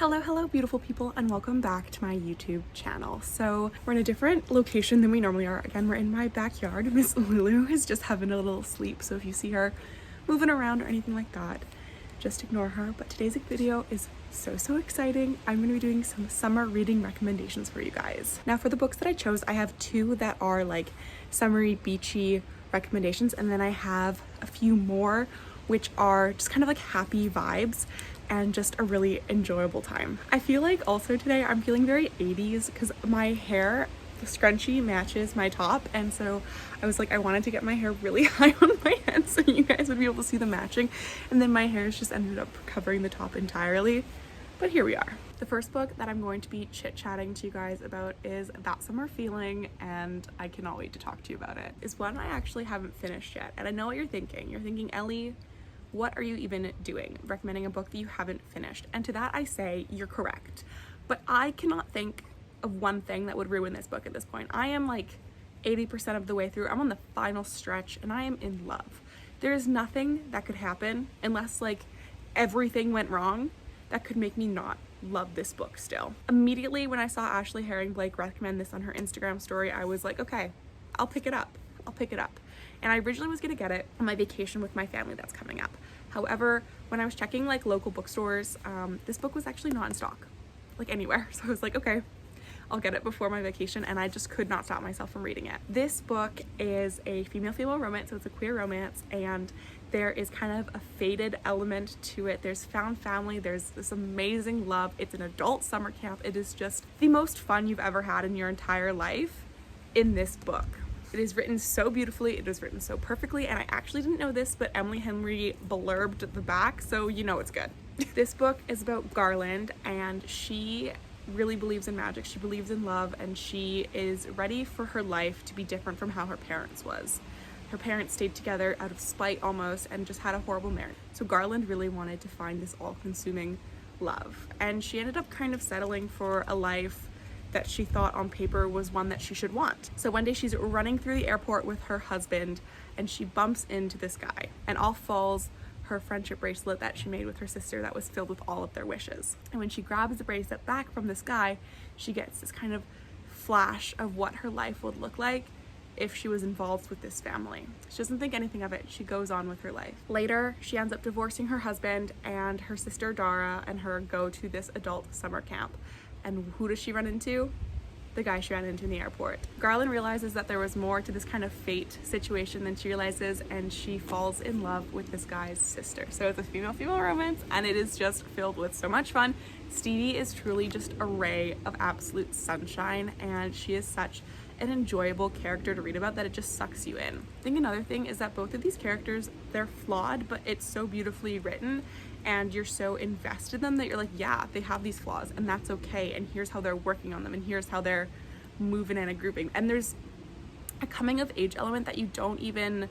Hello beautiful people, and welcome back to my YouTube channel. So we're in a different location than we normally are. Again, we're in my backyard. Miss Lulu is just having a little sleep, so if you see her moving around or anything like that, just ignore her. But today's video is so exciting. I'm going to be doing some summer reading recommendations for you guys. Now for the books that I chose, I have two that are like summery, beachy recommendations, and then I have a few more which are just kind of like happy vibes and just a really enjoyable time. I feel like also today I'm feeling very 80s because my hair, the scrunchie matches my top, and so I was like, I wanted to get my hair really high on my head so you guys would be able to see the matching, and then my hair's just ended up covering the top entirely. But here we are. The first book that I'm going to be chit-chatting to you guys about is That Summer Feeling, and I cannot wait to talk to you about it. It's one I actually haven't finished yet, and I know what you're thinking. You're thinking, Ellie, what are you even doing recommending a book that you haven't finished? And to that I say, you're correct. But I cannot think of one thing that would ruin this book at this point. I am like 80% of the way through. I'm on the final stretch and I am in love. There is nothing that could happen unless like everything went wrong that could make me not love this book still. Immediately when I saw Ashley Herring Blake recommend this on her Instagram story, I was like, okay, I'll pick it up. I'll pick it up. And I originally was gonna get it on my vacation with my family that's coming up. However, when I was checking like local bookstores, this book was actually not in stock, like anywhere. So I was like, okay, I'll get it before my vacation, and I just could not stop myself from reading it. This book is a female romance, so it's a queer romance, and there is kind of a faded element to it. There's found family, there's this amazing love. It's an adult summer camp. It is just the most fun you've ever had in your entire life in this book. It is written so beautifully, it is written so perfectly, and I actually didn't know this, but Emily Henry blurbed the back, so you know it's good. This book is about Garland, and she really believes in magic, she believes in love, and she is ready for her life to be different from how her parents was. Her parents stayed together out of spite almost and just had a horrible marriage. So Garland really wanted to find this all-consuming love, and she ended up kind of settling for a life that she thought on paper was one that she should want. So one day she's running through the airport with her husband and she bumps into this guy, and off falls her friendship bracelet that she made with her sister that was filled with all of their wishes. And when she grabs the bracelet back from this guy, she gets this kind of flash of what her life would look like if she was involved with this family. She doesn't think anything of it. She goes on with her life. Later, she ends up divorcing her husband, and her sister Dara and her go to this adult summer camp. And who does she run into? The guy she ran into in the airport. Garland realizes that there was more to this kind of fate situation than she realizes, and she falls in love with this guy's sister. So it's a female romance, and it is just filled with so much fun. Stevie is truly just a ray of absolute sunshine, and she is such an enjoyable character to read about that it just sucks you in. I think another thing is that both of these characters, they're flawed, but it's so beautifully written, and you're so invested in them that you're like, yeah, they have these flaws and that's okay, and here's how they're working on them, and here's how they're moving and grouping. And there's a coming of age element that you don't even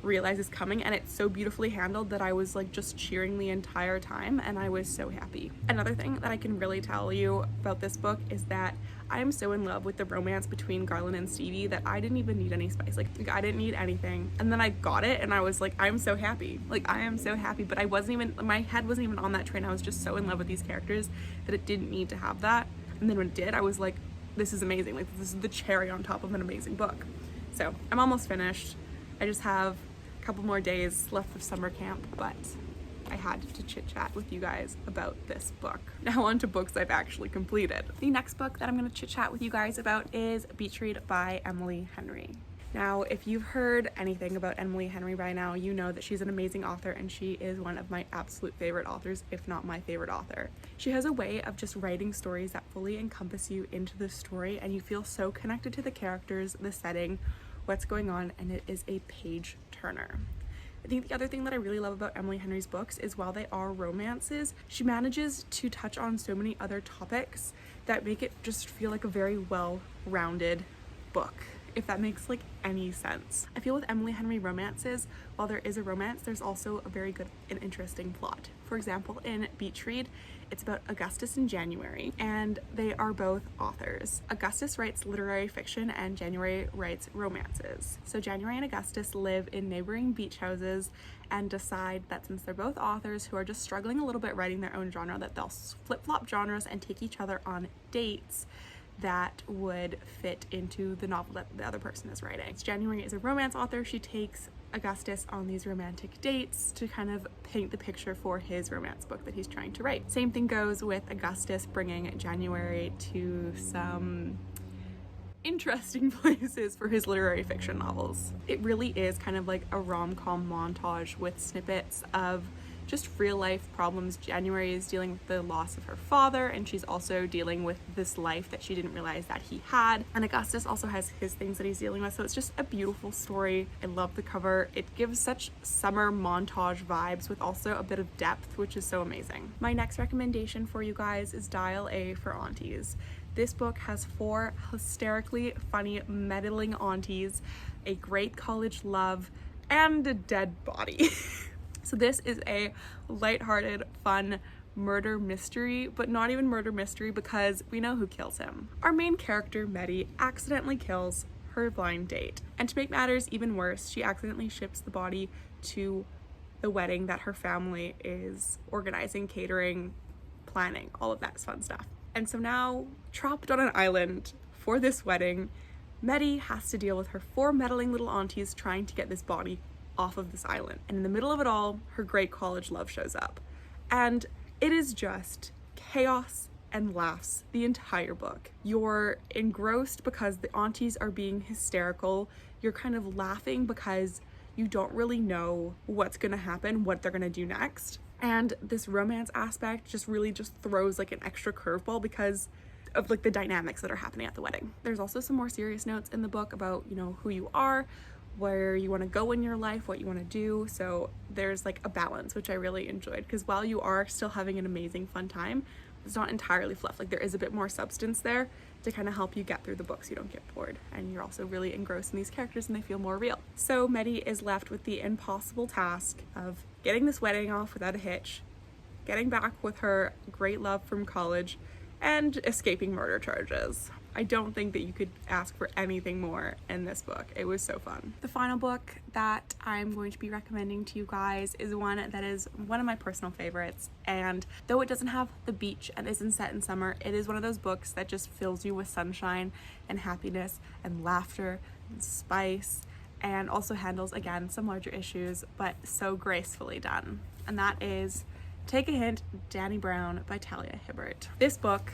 realize is coming, and it's so beautifully handled that I was like just cheering the entire time, and I was so happy. Another thing that I can really tell you about this book is that I am so in love with the romance between Garland and Stevie that I didn't even need any spice. Like I didn't need anything, and then I got it and I was like, I'm so happy. Like I am so happy. But I wasn't even, my head wasn't even on that train. I was just so in love with these characters that it didn't need to have that. And then when it did, I was like, this is amazing. Like this is the cherry on top of an amazing book. So I'm almost finished. I just have a couple more days left of summer camp, but I had to chit chat with you guys about this book. Now on to books I've actually completed. The next book that I'm going to chit chat with you guys about is Beach Read by Emily Henry. Now, if you've heard anything about Emily Henry by now, you know that she's an amazing author, and she is one of my absolute favorite authors, if not my favorite author. She has a way of just writing stories that fully encompass you into the story, and you feel so connected to the characters, the setting, what's going on, and it is a page turner. I think the other thing that I really love about Emily Henry's books is while they are romances, she manages to touch on so many other topics that make it just feel like a very well-rounded book. if that makes like any sense. I feel with Emily Henry romances, while there is a romance, there's also a very good and interesting plot. For example, in Beach Read, it's about Augustus and January, and they are both authors. Augustus writes literary fiction and January writes romances. So January and Augustus live in neighboring beach houses and decide that since they're both authors who are just struggling a little bit writing their own genre, that they'll flip-flop genres and take each other on dates that would fit into the novel that the other person is writing. January is a romance author. She takes Augustus on these romantic dates to kind of paint the picture for his romance book that he's trying to write. Same thing goes with Augustus bringing January to some interesting places for his literary fiction novels. It really is kind of like a rom-com montage with snippets of just real life problems. January is dealing with the loss of her father, and she's also dealing with this life that she didn't realize that he had. And Augustus also has his things that he's dealing with. So it's just a beautiful story. I love the cover. It gives such summer montage vibes with also a bit of depth, which is so amazing. My next recommendation for you guys is Dial A for Aunties. This book has 4 hysterically funny, meddling aunties, a great college love, and a dead body. So this is a lighthearted, fun murder mystery, but not even murder mystery because we know who kills him. Our main character, Meddy, accidentally kills her blind date. And to make matters even worse, she accidentally ships the body to the wedding that her family is organizing, catering, planning, all of that fun stuff. And so now, trapped on an island for this wedding, Meddy has to deal with her 4 meddling little aunties trying to get this body off of this island. And in the middle of it all, her great college love shows up. And it is just chaos and laughs the entire book. You're engrossed because the aunties are being hysterical. You're kind of laughing because you don't really know what's gonna happen, what they're gonna do next. And this romance aspect just really just throws like an extra curveball because of like the dynamics that are happening at the wedding. There's also some more serious notes in the book about, you know, who you are, where you want to go in your life, what you want to do. So there's like a balance, which I really enjoyed, because while you are still having an amazing fun time, it's not entirely fluff. Like there is a bit more substance there to kind of help you get through the book so you don't get bored, and you're also really engrossed in these characters and they feel more real. So Meddy is left with the impossible task of getting this wedding off without a hitch, getting back with her great love from college, and escaping murder charges. I don't think that you could ask for anything more in this book. It was so fun. The final book that I'm going to be recommending to you guys is one that is one of my personal favorites, and though it doesn't have the beach and isn't set in summer, it is one of those books that just fills you with sunshine and happiness and laughter and spice, and also handles, again, some larger issues, but so gracefully done. And that is Take a Hint, Danny Brown by Talia Hibbert. This book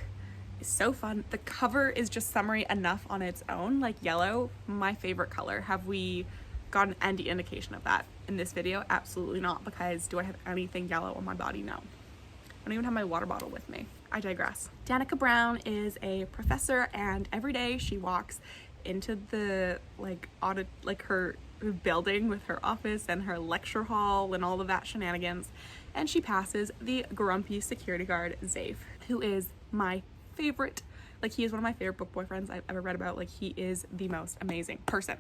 is so fun. The cover is just summery enough on its own, like yellow, my favorite color. Have we gotten any indication of that in this video? Absolutely not, because do I have anything yellow on my body? No. I don't even have my water bottle with me. I digress. Danica Brown is a professor, and every day she walks into the her building with her office and her lecture hall and all of that shenanigans, and she passes the grumpy security guard Zafe, who is my favorite. Like, he is one of my favorite book boyfriends I've ever read about. Like, he is the most amazing person.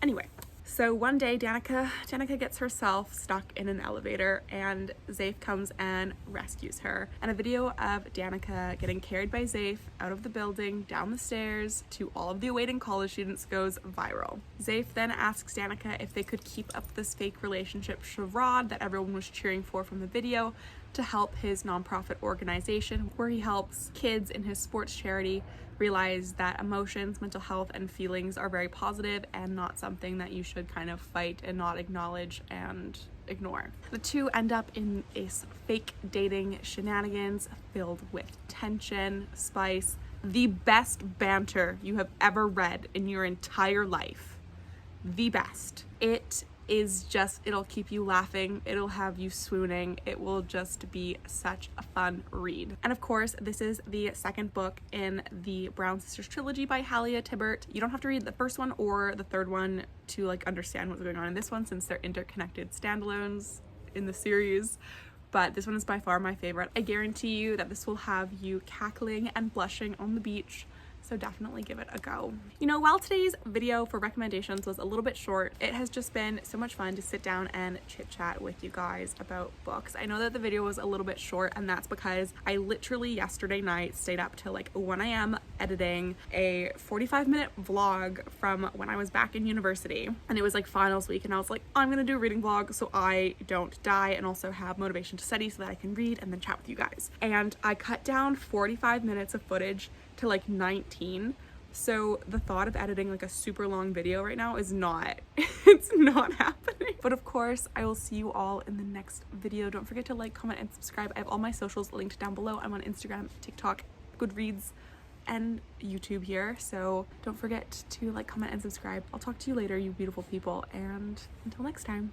Anyway, so one day Danica gets herself stuck in an elevator, and Zafe comes and rescues her. And a video of Danica getting carried by Zafe out of the building, down the stairs, to all of the awaiting college students goes viral. Zafe then asks Danica if they could keep up this fake relationship charade that everyone was cheering for from the video to help his nonprofit organization, where he helps kids in his sports charity realize that emotions, mental health, and feelings are very positive and not something that you should kind of fight and not acknowledge and ignore. The two end up in a fake dating shenanigans filled with tension, spice, the best banter you have ever read in your entire life. The best. It is just, it'll keep you laughing, it'll have you swooning, it will just be such a fun read. And of course, this is the second book in the Brown Sisters trilogy by Talia Hibbert. You don't have to read the first one or the third one to like understand what's going on in this one, since they're interconnected standalones in the series, but this one is by far my favorite. I guarantee you that this will have you cackling and blushing on the beach, so definitely give it a go. You know, while today's video for recommendations was a little bit short, it has just been so much fun to sit down and chit chat with you guys about books. I know that the video was a little bit short, and that's because I literally yesterday night stayed up till like 1 a.m. editing a 45-minute vlog from when I was back in university, and it was like finals week, and I was like, I'm gonna do a reading vlog so I don't die and also have motivation to study so that I can read and then chat with you guys. And I cut down 45 minutes of footage to like 19. So the thought of editing like a super long video right now is not, it's not happening. But of course, I will see you all in the next video. Don't forget to like, comment, and subscribe. I have all my socials linked down below. I'm on Instagram, TikTok, Goodreads, and YouTube here. So don't forget to like, comment, and subscribe. I'll talk to you later, you beautiful people. And until next time.